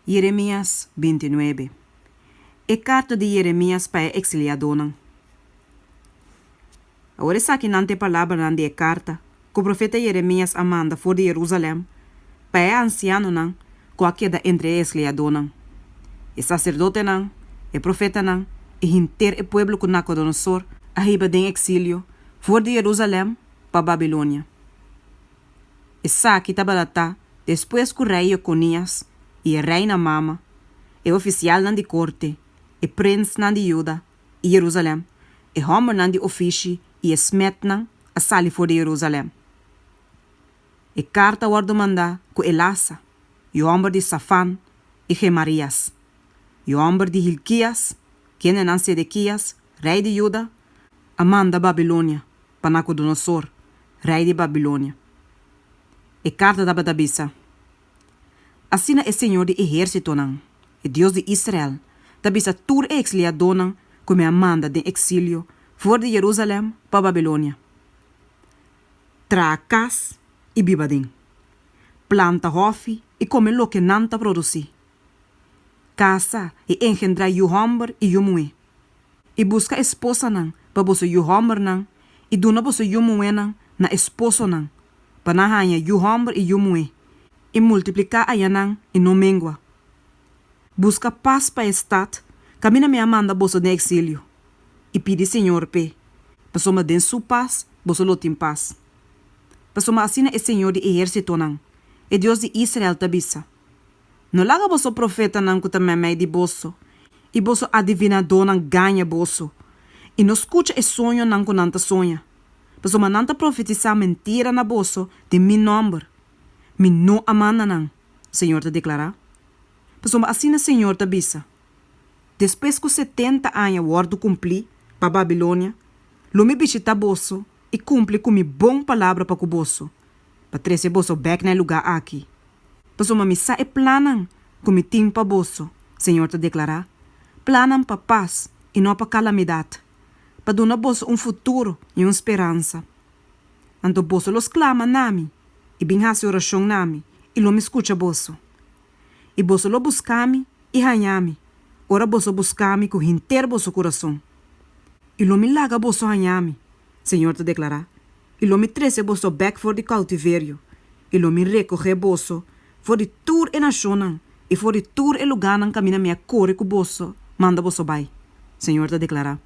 Jeremias 29. É carta de Jeremias para exiliado. Agora sabe não tem palavra não de carta que o profeta Jeremias manda for de Jerusalém para anciano não que da entre exiliado não. E sacerdote não, e profeta não, e inteiro o povo que Nabucodonosor arriba de exílio for de Jerusalém para Babilônia. E sabe tabalata depois que o rei Jeconias e a reina Mama, e oficial não de corte, e príncipe não de Juda, e Jerusalém, e homem não de ofício, e smet não a sali for de Jerusalém. E carta guardo manda com Elasa, e o homem de Safan, e Gemarias, e o homem de Hilquias, quem é Sedequias, rei de Juda, amanda Babilônia, para Nabucodonosor, rei de Babilônia. E carta da Badabissa. Assim é o Senhor de exército, e Deus de Israel, tabisa tur exiliado, como a manda de exílio, for de Jerusalém para Babilônia. Tracas e bibadin. Planta hofi e come lo que nanta produzi. Casa e engendra yu homem e yu mulher. E busca esposa para boso yu homem e duna boso yu mulher na esposo para na hanha yu homem e yu mulher. E multiplicar ayanang e no mengua. Busca paz para estat, camina me amanda boso de exílio. E pede Senhor pe, pasoma den su paz, boso lotin paz. Pasoma assina é Senhor de exército e Deus de Israel tabisa. No laga boso profeta que também de boso, e boso adivinador ganha boso. E no escuta e sonho que nanta sonha. Pasoma nanta profetizar mentira na boso de mi nome. Mi no amanda Senhor te declara. Pasoma assina Senhor tabisa. Depois que 70 anos guardo cumprir para Babilônia, lumi bichita boso e cumpre com mi bom palavra para o boso. Para trazer boso back na lugar aqui. Pasoma mi sa e planan com mi tim para boso, Senhor te declara. Planan para paz e não para calamidade. Para dar boso futuro e esperança. Anto boso los clama nami. E bem hasi oração nami, e lo me escuta boso. E boso lo buscami, e hanhami. Ora boso buscami com inteiro boso coração. E lo me laga boso hanhami, Senhor te declara. E lo me trece boso back for de cautiverio. E lo me recoge boso, for de tour e nacionan, e for de tour e lugar nan camina minha core com boso, manda boso bai, Senhor te declara.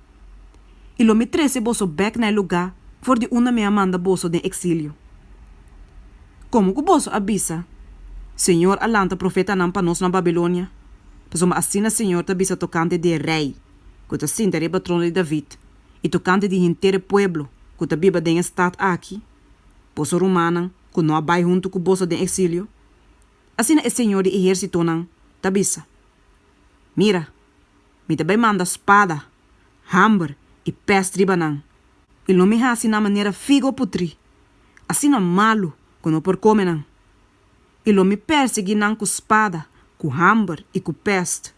E lo me trece boso back na lugar, for de una minha manda boso de exílio. Como que boso abisa? Senhor alanta profeta não para nós na Babilônia. Pois uma assina Senhor tabisa tocante de rei, que ta sinta de patrono de David, e tocante de inteiro pueblo, que ta biba de estado aqui. Boso romana, que não abai junto com boso de exílio. Assina é Senhor de exército não, tabisa. Mira, me também manda espada, hamber e peste ribanang. E não me hasi na maneira figo putri. Assina malo, quando por comer e lo me persegui com espada, com hamber e com peste.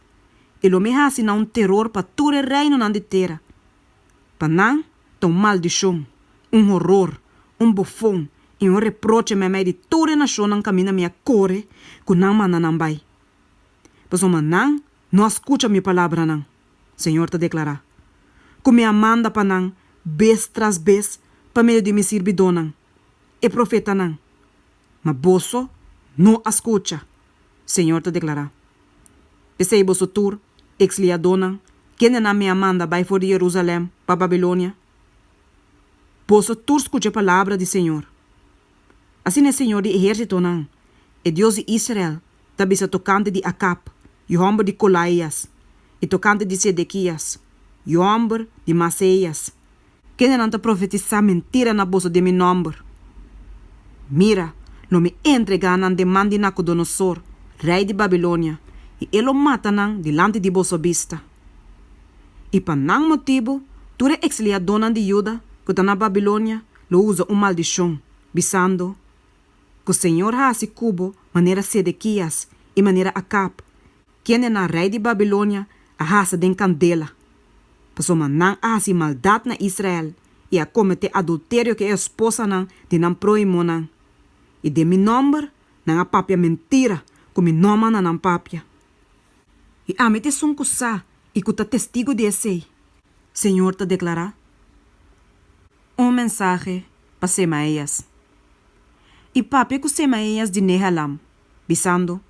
E lo me hasi na terror para todo o reino de terra. Para não, tão maldição, horror, bufão e reproche me de toda a nação não camina minha core, que não manda não vai. Pois não escuta minha palavra não, Senhor te declara. Que me amanda para não, vez tras vez, para meio de me servidor não, e profeta não. Mas boso não escuta, Senhor te declara. Pensei boso tur, exiliado não, quem não me amanda vai for de Jerusalém para Babilônia. Boso tur escuta a palavra do Senhor. Assim é Senhor de exército não, é Deus de Israel, tabisa tocante de Acab, e o homem de Colaias, e tocante de Sedequias, e o homem de Maceias, quem não te profetizar mentira na boso de meu nome. Mira, lo me entrega nan demanda de Nabucodonosor, rei de Babilônia, e ele o mata nan delante de vosso vista. E para nan motivo, tu é exiliado nan de Juda, que está na Babilônia, lo usa maldição, bisando que o Senhor hasi cubo maneira Sedequias e maneira Acab, quem é na rei de Babilônia, a raça de candela. Passou nan hasi maldade na Israel, e a comete adultério que é esposa nan de nan proimo nan. E de mi nome, não a papia mentira, como mi nome não papia. E ame te sunkusa e kuta testigo de esse. Senhor te declara. Mensagem para Semaías. E papi com Semaías de Nehalam, bisando.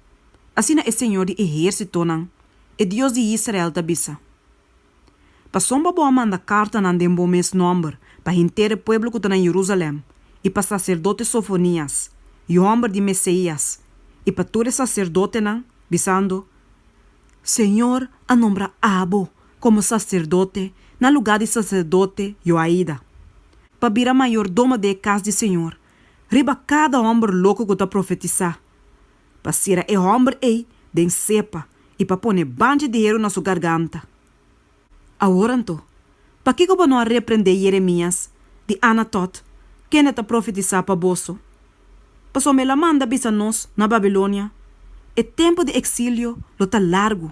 Assim é Senhor de exército nan, e Deus de Israel te bisa. Passou boa manda carta nan de bom mês número para inteiro povo que está em Jerusalém e para sacerdote Sofonias, e o homem de Messias, e para todo sacerdote nan, bisando. Senhor a nombra Abo como sacerdote na lugar de sacerdote Joaída. Para virar maiordomo de casa de Senhor, riba cada homem louco que está profetizar. Para ser o homem aí, de cepa, e para pôr bande de dinheiro na sua garganta. Agora então, para que eu não repreender Jeremias, de Anatot, que ele está profetizar para bolso? Passou me la manda bisa nós na Babilônia. O tempo de exílio lo tá largo.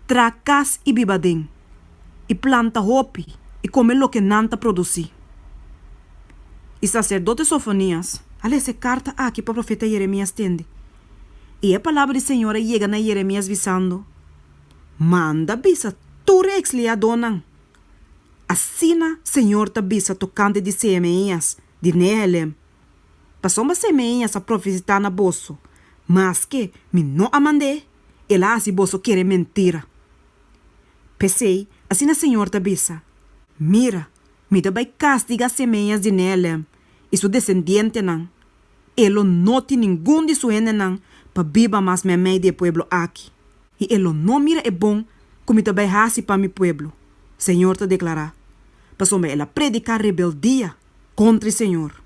Tracas e bibadem. E planta hopi e comer lo que não tá produzir. E sacerdote Sofonias, ali essa carta aqui para o profeta Jeremias tende. E a palavra do Senhor chega na Jeremias visando. Manda bisa tu rex-lhe a donan. Assina Senhor ta bisa tocante de Semaías, de Nehelem. Passou uma Semaías a profetizar na bolso. Mas que me não a mandei. Ela assim bolso quer mentira. Pensei, assim a Senhor ta bisa. Mira, me da vai castigar Semaías de Nehelem. E su descendiente nan. Ele não tem nenhum de sua nan para viver mais me meio de pueblo aqui. E ele não mira é bom como também hasi para mi pueblo. Senhor te declara. Passou me ela predicar rebeldia contra o Senhor.